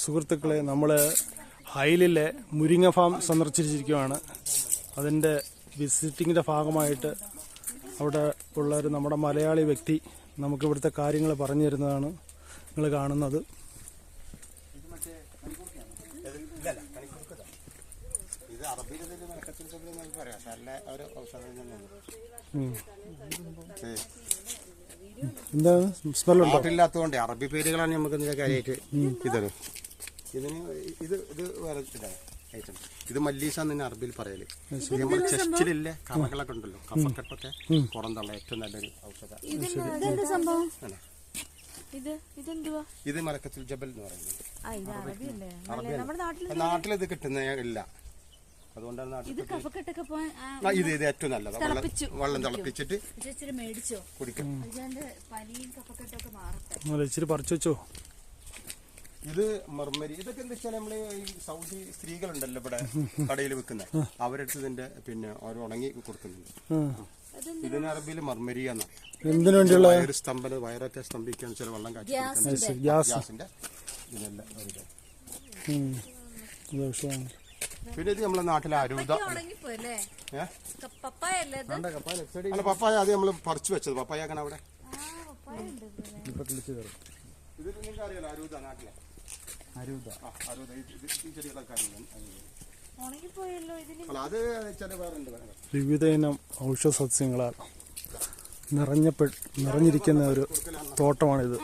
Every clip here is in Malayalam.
സുഹൃത്തുക്കളെ, നമ്മൾ ഹൈലിലെ മുരിങ്ങ ഫാം സന്ദർശിച്ചിരിക്കുകയാണ്. അതിൻ്റെ വിസിറ്റിങ്ങിൻ്റെ ഭാഗമായിട്ട് അവിടെ ഉള്ളൊരു നമ്മുടെ മലയാളി വ്യക്തി നമുക്ക് ഇവിടുത്തെ കാര്യങ്ങൾ പറഞ്ഞു തരുന്നതാണ് നിങ്ങൾ കാണുന്നത്. എന്താണ് സ്മെല്ലാത്തതുകൊണ്ട് അറബി പേരുകളാണ് നമുക്ക് കാര്യമായിട്ട് ഇതരും. ഇതിന് ഇത് മല്ലീസ എന്ന് അറബിയിൽ പറയല്. നമ്മുടെ ചെസ്റ്റിലില്ലേ കറകളൊക്കെ ഉണ്ടല്ലോ, കഫക്കെട്ടൊക്കെ പുറന്തള്ള ഏറ്റവും നല്ലൊരു ഔഷധം. ഇത് മലക്കത്തുൽ ജബൽ എന്ന് പറയുന്നത്. നാട്ടിലിത് കിട്ടുന്ന ഇല്ല, അതുകൊണ്ടാണ് ഇത് ഏറ്റവും നല്ലത്. വെള്ളം തിളപ്പിച്ചിട്ട് കുടിക്കാം. ഇച്ചിരി പറിച്ചു വെച്ചോ. ഇത് മർമരി. ഇതൊക്കെ എന്താ വെച്ചാൽ നമ്മള് ഈ സൗദി സ്ത്രീകളുണ്ടല്ലോ ഇവിടെ കടയിൽ വെക്കുന്ന, അവരെടുത്ത് ഇതിന്റെ പിന്നെ ഓരോ ഉണങ്ങി കൊടുക്കുന്നുണ്ട്. ഇതിന് അറബിയിൽ മർമരി എന്നറിയാം. എന്തിനു വേണ്ടിയുള്ള സ്തംഭന, വയറൊക്കെ സ്തംഭിക്കാൻ ചില വെള്ളം കാച്ചിന്റെ ഇതിനെല്ലാം. പിന്നെ ഇത് നമ്മളെ നാട്ടിലെ അരൂത അല്ല, പപ്പായ അത് നമ്മള് പറിച്ചു വെച്ചത്. പപ്പായ ആക്കണ അവിടെ ഇത് നിങ്ങൾക്ക് അറിയാലോ, അരൂത നാട്ടിലെ അരൂത. വിവിധ ഇനം ഔഷധ സസ്യങ്ങളാൽ നിറഞ്ഞിരിക്കുന്ന ഒരു തോട്ടമാണിത്.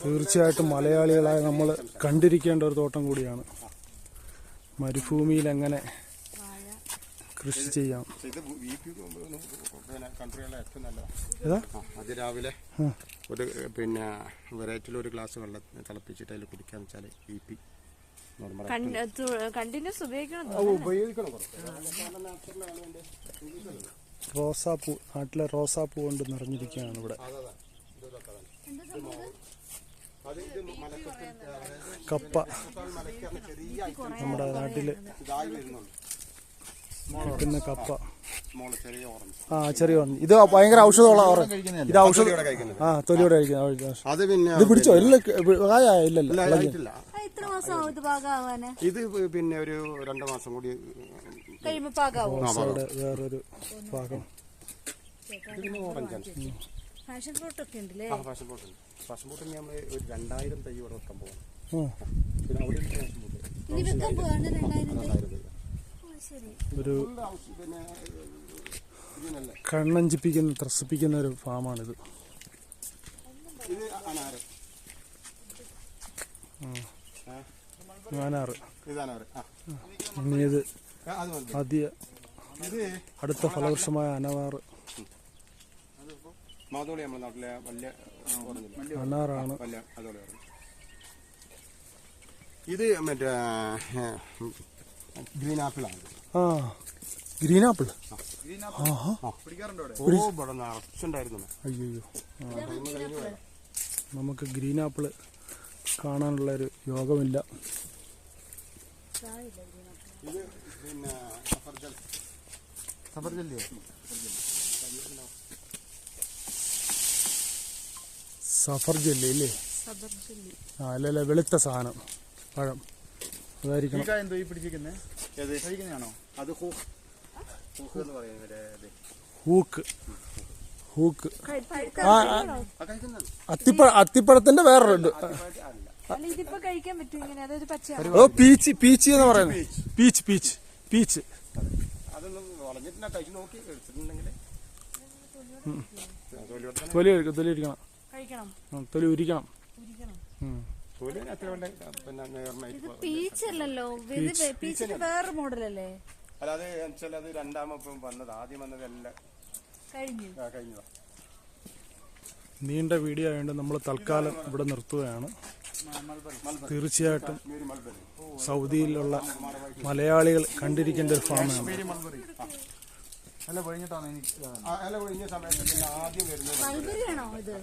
തീർച്ചയായിട്ടും മലയാളികളായ നമ്മൾ കണ്ടിരിക്കേണ്ട ഒരു തോട്ടം കൂടിയാണ്. മരുഭൂമിയിൽ എങ്ങനെ കൃഷി ചെയ്യാം. അതിരാവിലെ ഒരു പിന്നെ വെറൈറ്റിയിൽ ഒരു ഗ്ലാസ് വെള്ളം തിളപ്പിച്ചിട്ട് അതിൽ കുടിക്കാന്ന് വെച്ചാൽ BP കണ്ടിന്യൂസ് ഉപയോഗിക്കണം. റോസാപ്പൂ, നാട്ടിലെ റോസാപ്പൂ കൊണ്ട് നിറഞ്ഞിരിക്കുകയാണ് ഇവിടെ. കപ്പ നമ്മുടെ നാട്ടില് കിട്ടുന്ന കപ്പ. ചെറിയ ഓറഞ്ച്. ഇത് ഭയങ്കര ഔഷധമുള്ള ഓറഞ്ച്. ഇത് ഔഷധം. തൊലിയോടെ കഴിക്കുന്ന. ഇത് പിടിച്ചോ? ഇല്ലല്ലോ. ഇത് പിന്നെ ഒരു 2 മാസം കൂടി വേറൊരു ഭാഗം. ഓറഞ്ചാണ്. പാഷൻ ഫ്രൂട്ട് ഒക്കെ ഉണ്ടല്ലേ? പാഷൻ ഫ്രൂട്ട് ഉണ്ട്. പാഷൻ ഫ്രൂട്ട് നമ്മൾ ഒരു 2000 തൈ ഇവിടെ വെക്കാൻ പോകും. ഒരു കണ്ണഞ്ചിപ്പിക്കുന്ന, ത്രസിപ്പിക്കുന്ന ഒരു ഫാമാണിത്. ഇത് അടുത്ത ഫലവൃക്ഷമായ അനാറ്. അനാറാണ്. ഇത് മറ്റേ ഗ്രീൻ ആപ്പിൾ ആണ്. Green apple. അയ്യോ, നമുക്ക് ഗ്രീൻ ആപ്പിൾ കാണാനുള്ളൊരു യോഗമില്ല. സഫർ ജെല്ലി ഇല്ലേ? അല്ലല്ല, വെളുത്ത സാധനം, പഴം. അതായിരിക്കണം. ഹൂക്ക്. അത്തിപ്പഴത്തിന്റെ വേറൊരു. പീച്ച് എന്ന് പറയുന്നത്. പീച്ച്. തൊലി ഉരിക്കണം. വേറെ മോഡലല്ലേ? അല്ലാതെ അത് രണ്ടാമപ്പം വന്നത്. ആദ്യം വന്നത് എല്ലാം കഴിഞ്ഞു. നീണ്ട വീഡിയോ ആയതുകൊണ്ട് നമ്മൾ തൽക്കാലം ഇവിടെ നിർത്തുകയാണ്. തീർച്ചയായിട്ടും സൗദിയിലുള്ള മലയാളികൾ കണ്ടിരിക്കേണ്ട ഒരു ഫാമാണ്. ഇല പൊഴിഞ്ഞ സമയത്ത് ആദ്യം വരുന്നത്